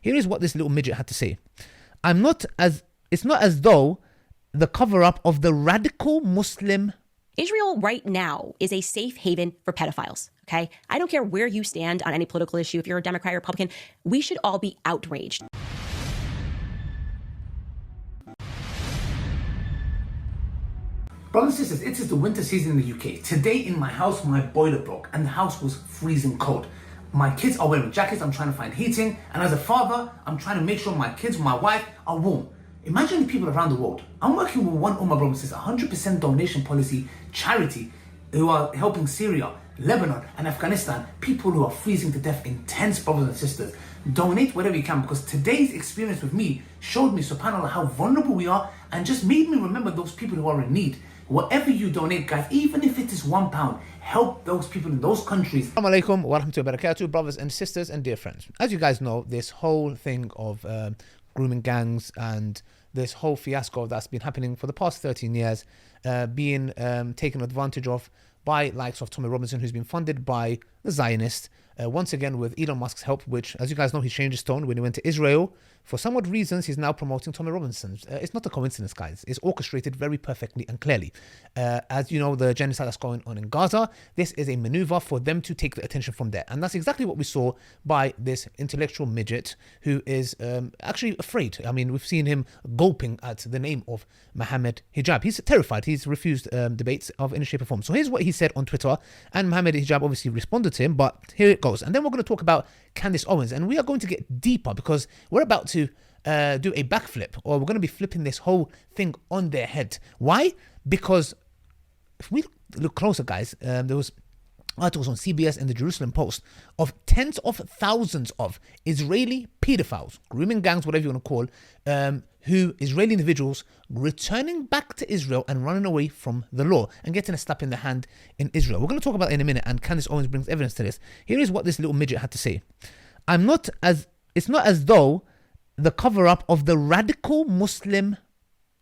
Here is what this little midget had to say. It's not as though the cover-up of the radical Muslim... Israel right now is a safe haven for pedophiles, okay? I don't care where you stand on any political issue. If you're a Democrat or Republican, we should all be outraged. Brothers and sisters, it is the winter season in the UK. Today in my house, my boiler broke and the house was freezing cold. My kids are wearing jackets, I'm trying to find heating, and as a father, I'm trying to make sure my kids, my wife, are warm. Imagine the people around the world. I'm working with one Ummah Brothers and Sisters, 100% donation policy charity who are helping Syria, Lebanon and Afghanistan, people who are freezing to death in tents, brothers and sisters. Donate whatever you can, because today's experience with me showed me, subhanAllah, how vulnerable we are and just made me remember those people who are in need. Whatever you donate, guys, even if it is £1, help those people in those countries. Assalamu alaikum wa rahmatullahi wa barakatuh, brothers and sisters and dear friends. As you guys know, this whole thing of grooming gangs and this whole fiasco that's been happening for the past 13 years, being taken advantage of by likes of Tommy Robinson, who's been funded by the Zionists, once again with Elon Musk's help, which, as you guys know, he changed his tone when he went to Israel. For some odd reasons, he's now promoting Tommy Robinson. It's not a coincidence, guys. It's orchestrated very perfectly and clearly. As you know, the genocide that's going on in Gaza, this is a maneuver for them to take the attention from there. And that's exactly what we saw by this intellectual midget who is actually afraid. I mean, we've seen him gulping at the name of Mohammed Hijab. He's terrified. He's refused debates of any shape or form. So here's what he said on Twitter. And Mohammed Hijab obviously responded to him, but here it goes. And then we're going to talk about Candace Owens, and we are going to get deeper because we're about to do a backflip, or we're going to be flipping this whole thing on their head. Why? Because if we look closer, guys, there was articles on CBS and the Jerusalem Post of tens of thousands of Israeli pedophiles, grooming gangs, whatever you want to call, who Israeli individuals returning back to Israel and running away from the law and getting a slap in the hand in Israel. We're going to talk about it in a minute, and Candace Owens brings evidence to this. Here is what this little midget had to say. It's not as though the cover-up of the radical Muslim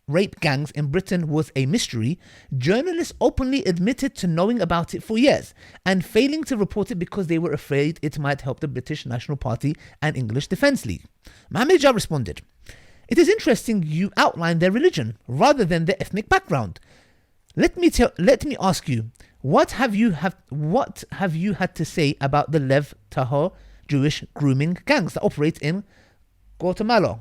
rape gangs in Britain was a mystery. Journalists openly admitted to knowing about it for years and failing to report it because they were afraid it might help the British National Party and English Defence League. Mohammed Hijab responded, "It is interesting you outline their religion rather than their ethnic background. Let me ask you, what have you had to say about the Lev Tahor Jewish grooming gangs that operate in Guatemala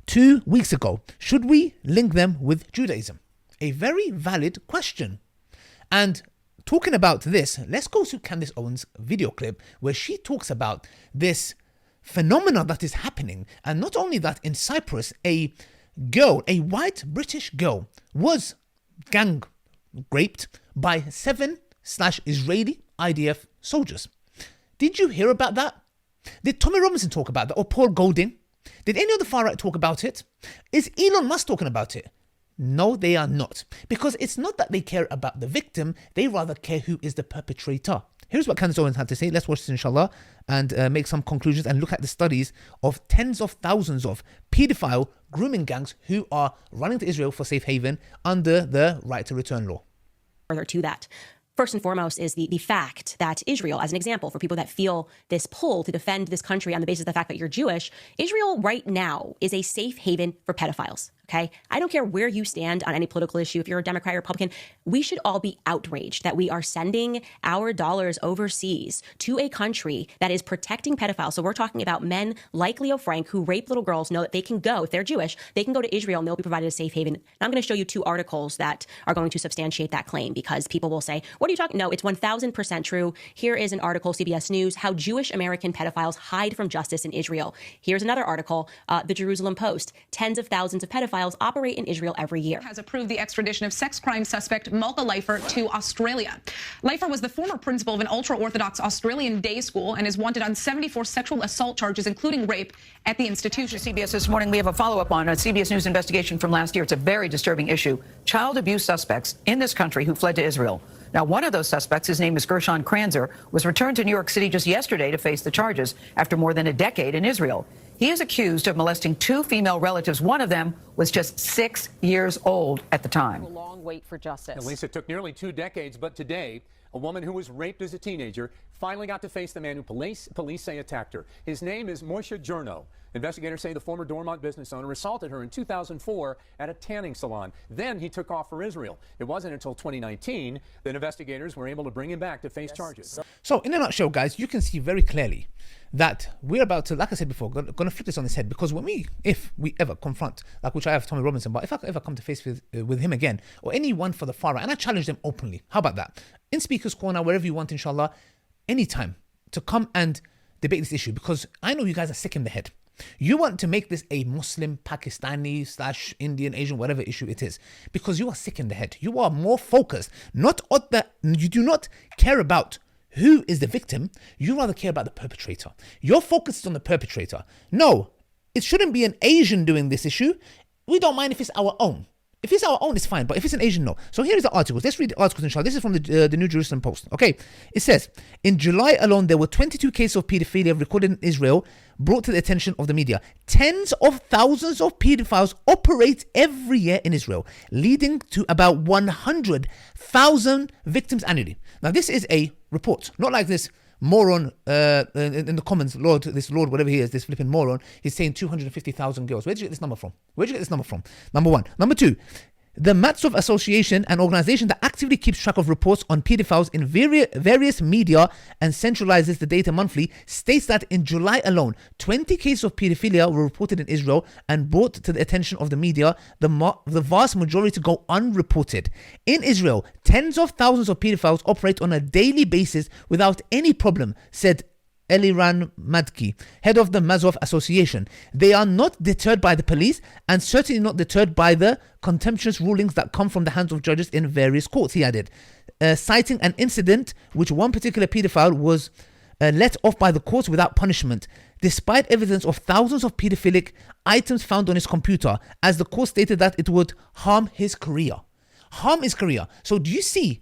2 weeks ago? Should we link them with Judaism?" A very valid question. And talking about this, let's go to Candace Owens' video clip where she talks about this phenomenon that is happening. And not only that, in Cyprus, a white British girl, was gang raped by 7/Israeli IDF soldiers. Did you hear about that? Did Tommy Robinson talk about that, or Paul Golding? Did any of the far right talk about it? Is Elon Musk talking about it? No, they are not. Because it's not that they care about the victim, they rather care who is the perpetrator. Here's what Candace Owens had to say. Let's watch this, inshallah, and make some conclusions and look at the studies of tens of thousands of paedophile grooming gangs who are running to Israel for safe haven under the right to return law. Further to that, first and foremost is the fact that Israel, as an example, for people that feel this pull to defend this country on the basis of the fact that you're Jewish, Israel right now is a safe haven for pedophiles. Okay, I don't care where you stand on any political issue. If you're a Democrat or Republican, we should all be outraged that we are sending our dollars overseas to a country that is protecting pedophiles. So we're talking about men like Leo Frank who rape little girls, know that they can go, if they're Jewish, they can go to Israel and they'll be provided a safe haven. And I'm going to show you two articles that are going to substantiate that claim, because people will say, what are you talking? No, it's 1000% true. Here is an article, CBS News, how Jewish American pedophiles hide from justice in Israel. Here's another article, the Jerusalem Post, tens of thousands of pedophiles operate in Israel every year. Has approved the extradition of sex crime suspect Malka Leifer to Australia. Leifer was the former principal of an ultra-Orthodox Australian day school and is wanted on 74 sexual assault charges, including rape, at the institution. CBS this morning, we have a follow-up on a CBS News investigation from last year. It's a very disturbing issue. Child abuse suspects in this country who fled to Israel. Now, one of those suspects, his name is Gershon Kranzer, was returned to New York City just yesterday to face the charges after more than a decade in Israel. He is accused of molesting two female relatives. One of them was just 6 years old at the time. A long wait for justice. At least it took nearly 2 decades, but today, A woman who was raped as a teenager finally got to face the man who police say attacked her. His name is Moshe Journo. Investigators say the former Dormont business owner assaulted her in 2004 at a tanning salon. Then he took off for Israel. It wasn't until 2019 that investigators were able to bring him back to face charges. So in a nutshell, guys, you can see very clearly that we're about to, like I said before, going to flip this on its head, because if we ever confront, like which I have Tommy Robinson, but if I ever come to face with him again, or anyone for the far right, and I challenge them openly, how about that? In Speaker's Corner, wherever you want, inshallah, anytime to come and debate this issue, because I know you guys are sick in the head. You want to make this a Muslim, Pakistani / Indian, Asian, whatever issue it is, because you are sick in the head. You are more focused, you do not care about who is the victim. You rather care about the perpetrator. Your focus is on the perpetrator. No, it shouldn't be an Asian doing this issue. We don't mind if it's our own. If it's our own, it's fine. But if it's an Asian, no. So here is the articles. Let's read the articles, inshallah. This is from the New Jerusalem Post. Okay. It says, in July alone, there were 22 cases of pedophilia recorded in Israel, brought to the attention of the media. Tens of thousands of pedophiles operate every year in Israel, leading to about 100,000 victims annually. Now, this is a report, not like this moron in the comments, Lord, whatever he is, this flipping moron, he's saying 250,000 girls. Where did you get this number from? Number one. Number two, the Matzov Association, an organization that actively keeps track of reports on pedophiles in various media and centralizes the data monthly, states that in July alone, 20 cases of pedophilia were reported in Israel and brought to the attention of the media. The vast majority go unreported. In Israel, tens of thousands of pedophiles operate on a daily basis without any problem, said Eliran Madki, head of the Matzov Association. They are not deterred by the police and certainly not deterred by the contemptuous rulings that come from the hands of judges in various courts, he added, citing an incident which one particular paedophile was let off by the courts without punishment, despite evidence of thousands of paedophilic items found on his computer, as the court stated that it would harm his career. So do you see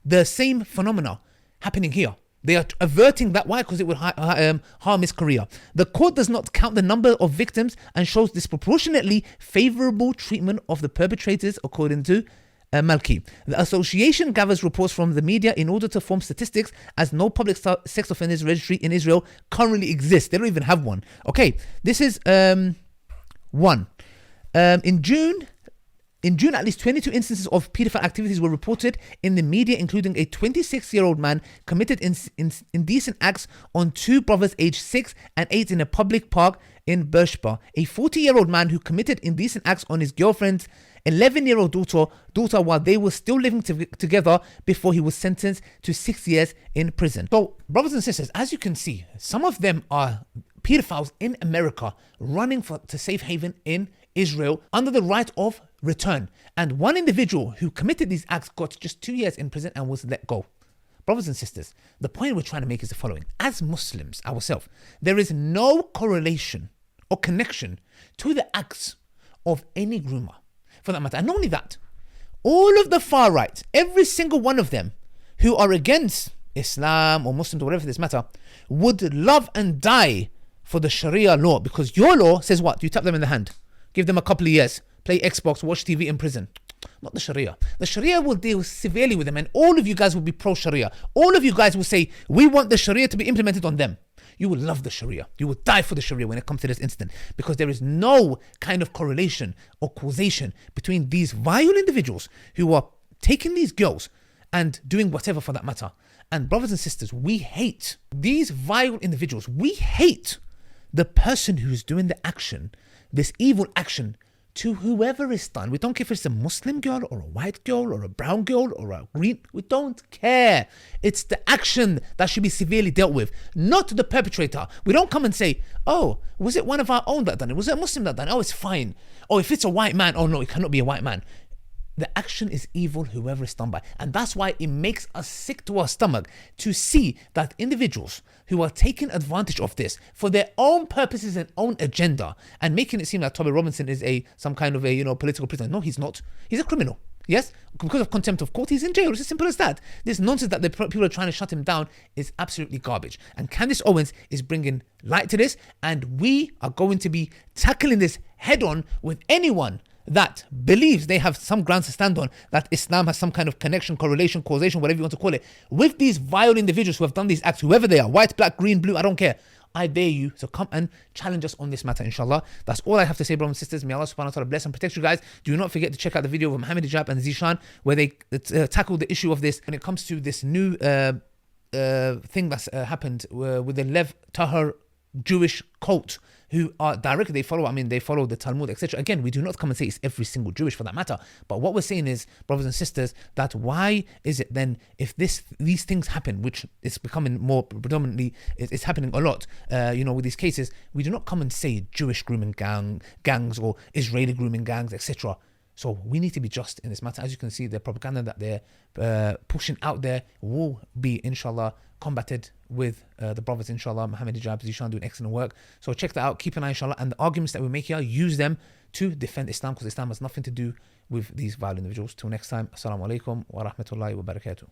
the same phenomena happening here? They are averting that. Why? Because it would harm his career. The court does not count the number of victims and shows disproportionately favorable treatment of the perpetrators, according to Malki. The association gathers reports from the media in order to form statistics, as no public sex offenders registry in Israel currently exists. They don't even have one. Okay, this is one. In June, at least 22 instances of paedophile activities were reported in the media, including a 26-year-old man committed indecent acts on two brothers aged 6 and 8 in a public park in Beersheba, a 40-year-old man who committed indecent acts on his girlfriend's 11-year-old daughter while they were still living together before he was sentenced to 6 years in prison. So, brothers and sisters, as you can see, some of them are pedophiles in America running to safe haven in Israel under the right of return. And one individual who committed these acts got just 2 years in prison and was let go. Brothers and sisters, the point we're trying to make is the following. As Muslims ourselves, there is no correlation or connection to the acts of any groomer, for that matter. And not only that, all of the far right, every single one of them who are against Islam or Muslims or whatever this matter, would love and die for the Sharia law, because your law says what? You tap them in the hand, give them a couple of years, play Xbox, watch TV in prison. Not the Sharia. The Sharia will deal severely with them, and all of you guys will be pro-Sharia. All of you guys will say, we want the Sharia to be implemented on them. You will love the Sharia. You will die for the Sharia when it comes to this incident, because there is no kind of correlation or causation between these vile individuals who are taking these girls and doing whatever for that matter. And brothers and sisters, we hate these vile individuals. We hate the person who's doing the action, this evil action, to whoever is done. We don't care if it's a Muslim girl or a white girl or a brown girl or a green. We don't care. It's the action that should be severely dealt with, not the perpetrator. We don't come and say, oh, was it one of our own that done it? Was it a Muslim that done it? Oh, it's fine. Oh, if it's a white man, oh no, it cannot be a white man. The action is evil, whoever is done by. And that's why it makes us sick to our stomach to see that individuals who are taking advantage of this for their own purposes and own agenda, and making it seem like Tommy Robinson is some kind of a political prisoner. No, he's not. He's a criminal. Yes, because of contempt of court, he's in jail. It's as simple as that. This nonsense that the people are trying to shut him down is absolutely garbage. And Candace Owens is bringing light to this, and we are going to be tackling this head on with anyone that believes they have some grounds to stand on, that Islam has some kind of connection, correlation, causation, whatever you want to call it, with these vile individuals who have done these acts, whoever they are, white, black, green, blue, I don't care. I dare you to come and challenge us on this matter, inshallah. That's all I have to say, brothers and sisters. May Allah subhanahu wa ta'ala bless and protect you guys. Do not forget to check out the video of Mohammed Hijab and Zishan, where they tackle the issue of this when it comes to this new thing that's happened with the Lev Tahar Jewish cult, who are directly, they follow the Talmud, etc. Again, we do not come and say it's every single Jewish for that matter, but what we're saying is, brothers and sisters, that why is it then, if these things happen, which is becoming more predominantly, it's happening a lot, with these cases, we do not come and say Jewish grooming gangs or Israeli grooming gangs, etc. So we need to be just in this matter. As you can see, the propaganda that they're pushing out there will be, inshallah, combated with the brothers, inshallah. Mohammed Hijab, Zishan doing excellent work. So check that out. Keep an eye, inshallah. And the arguments that we make here, use them to defend Islam, because Islam has nothing to do with these violent individuals. Till next time, assalamu alaikum wa rahmatullahi wa barakatuh.